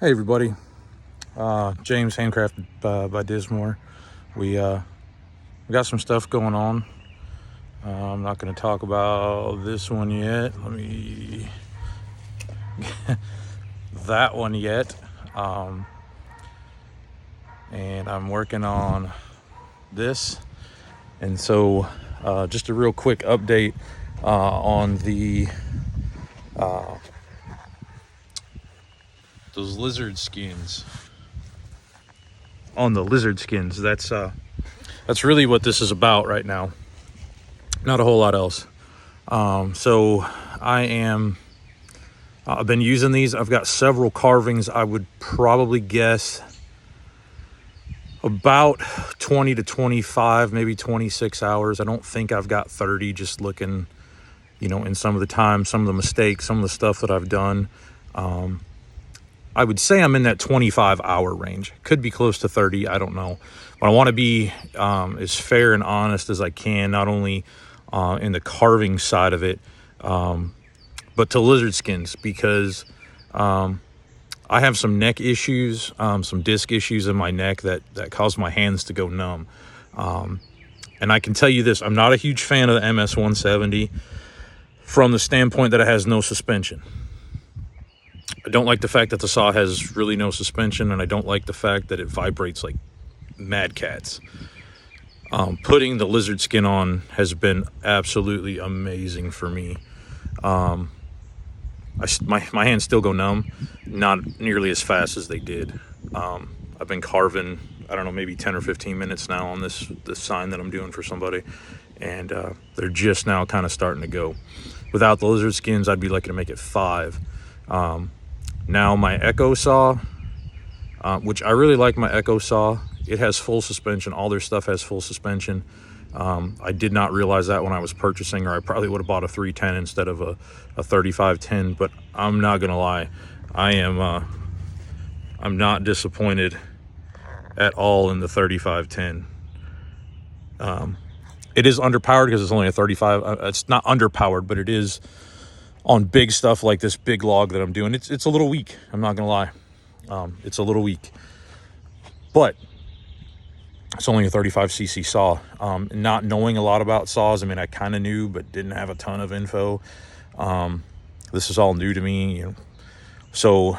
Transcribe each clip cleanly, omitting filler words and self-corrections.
Hey everybody, James Handcrafted by Dismore. We got some stuff going on. I'm not going to talk about this one yet. That one yet. And I'm working on this. And so, just a real quick update on those Lizardskinz. On the Lizardskinz, that's really what this is about right now. Not a whole lot else. So I've been using these. I've got several carvings. I would probably guess about 20 to 25, maybe 26 hours. I don't think I've got 30, just looking, in some of the time, some of the mistakes, some of the stuff that I've done. I would say I'm in that 25-hour range. Could be close to 30, I don't know. But I want to be as fair and honest as I can, not only in the carving side of it, but to Lizardskinz, because I have some neck issues, some disc issues in my neck that cause my hands to go numb. And I can tell you this, I'm not a huge fan of the MS-170 from the standpoint that it has no suspension. I don't like the fact that the saw has really no suspension, and I don't like the fact that it vibrates like mad cats. Putting the Lizardskin on has been absolutely amazing for me. My hands still go numb, not nearly as fast as they did. I've been carving, I don't know, maybe 10 or 15 minutes now on this sign that I'm doing for somebody, and they're just now kind of starting to go. Without the Lizardskinz, I'd be lucky to make it 5. Now my Echo saw, which I really like my Echo saw, it has full suspension. All their stuff has full suspension. I did not realize that when I was purchasing, or I probably would have bought a 310 instead of a 3510, but I'm not gonna lie, I'm not disappointed at all in the 3510. It is underpowered because it's only a 35. It's not underpowered, but it is on big stuff like this big log that I'm doing. It's a little weak. I'm not gonna lie. It's a little weak, but it's only a 35cc saw. Not knowing a lot about saws, I mean, I kind of knew, but didn't have a ton of info. This is all new to me, So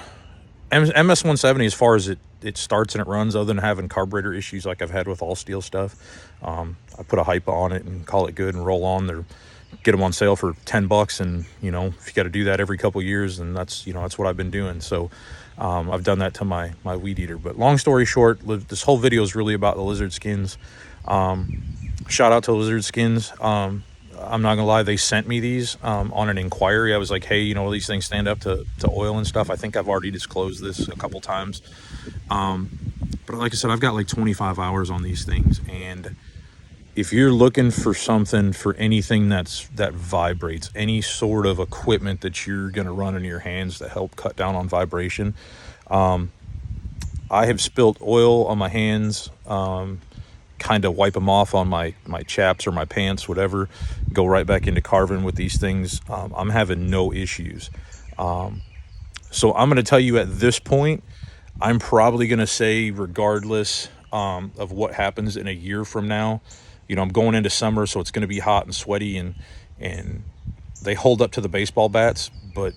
MS-170, as far as it starts and it runs, other than having carburetor issues like I've had with all steel stuff, I put a hypo on it and call it good and roll on. Get them on sale for $10, and if you got to do that every couple years, then that's what I've been doing. So I've done that to my weed eater. But long story short, this whole video is really about the Lizardskinz. Shout out to Lizardskinz. I'm not gonna lie, they sent me these on an inquiry. I was like, hey, these things stand up to oil and stuff. I think I've already disclosed this a couple times, but like I said, I've got like 25 hours on these things, and if you're looking for something, for anything that vibrates, any sort of equipment that you're going to run in your hands to help cut down on vibration, I have spilt oil on my hands, kind of wipe them off on my chaps or my pants, whatever, go right back into carving with these things. I'm having no issues. So I'm going to tell you at this point, I'm probably going to say, regardless of what happens in a year from now, I'm going into summer, so it's going to be hot and sweaty, and they hold up to the baseball bats. But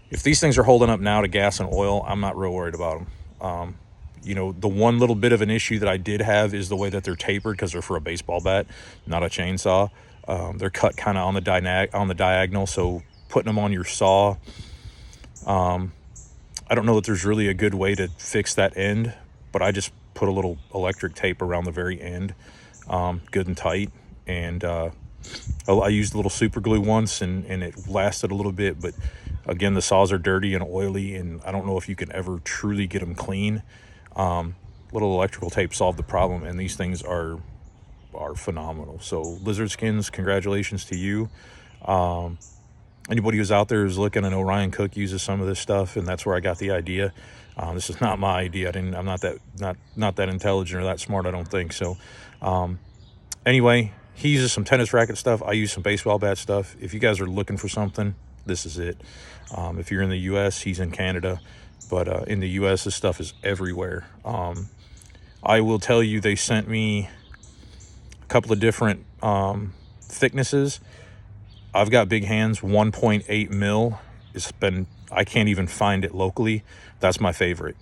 if these things are holding up now to gas and oil, I'm not real worried about them. The one little bit of an issue that I did have is the way that they're tapered, because they're for a baseball bat, not a chainsaw. They're cut kind of on the diagonal, so putting them on your saw, I don't know that there's really a good way to fix that end, but I just put a little electric tape around the very end, good and tight, and I used a little super glue once, and it lasted a little bit. But again, the saws are dirty and oily, and I don't know if you can ever truly get them clean. Little electrical tape solved the problem, and these things are phenomenal. So Lizardskinz, congratulations to you. Anybody who's out there who's looking, I know Ryan Cook uses some of this stuff, and that's where I got the idea. This is not my idea. I'm not that intelligent or that smart, I don't think. So anyway, he uses some tennis racket stuff. I use some baseball bat stuff. If you guys are looking for something, this is it. If you're in the US, he's in Canada. but in the US, this stuff is everywhere. I will tell you, they sent me a couple of different thicknesses. I've got big hands. 1.8 mil. It's been, I can't even find it locally. That's my favorite.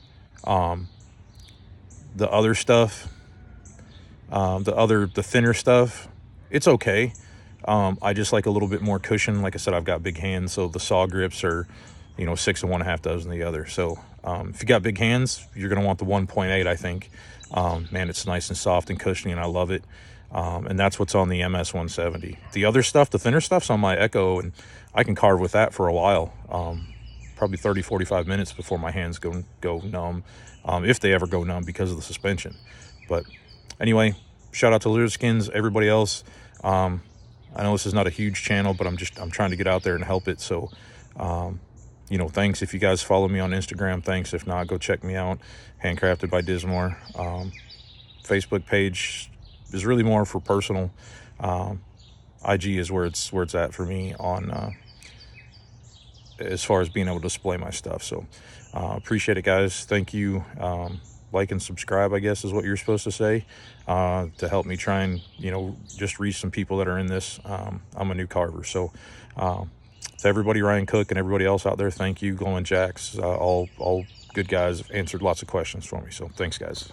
The other stuff, the thinner stuff, it's okay. I just like a little bit more cushion. Like I said, I've got big hands, so the saw grips are, 6 and 1/2 dozen the other. So if you got big hands, you're gonna want the 1.8, I think. Man, it's nice and soft and cushiony, and I love it. And that's what's on the MS 170. The other stuff, the thinner stuff's on my Echo, and I can carve with that for a while. Probably 30-45 minutes before my hands go numb, if they ever go numb because of the suspension. But anyway, shout out to Lizardskinz, everybody else. I know this is not a huge channel, but I'm trying to get out there and help it. So thanks if you guys follow me on Instagram. Thanks. If not, go check me out, Handcrafted by Dismore. Facebook page is really more for personal. IG is where it's at for me on as far as being able to display my stuff. So appreciate it, guys. Thank you. Like and subscribe, I guess, is what you're supposed to say, to help me try and just reach some people that are in this. I'm a new carver. So to everybody, Ryan Cook and everybody else out there, thank you. Glowing Jacks, all good guys, have answered lots of questions for me. So thanks, guys.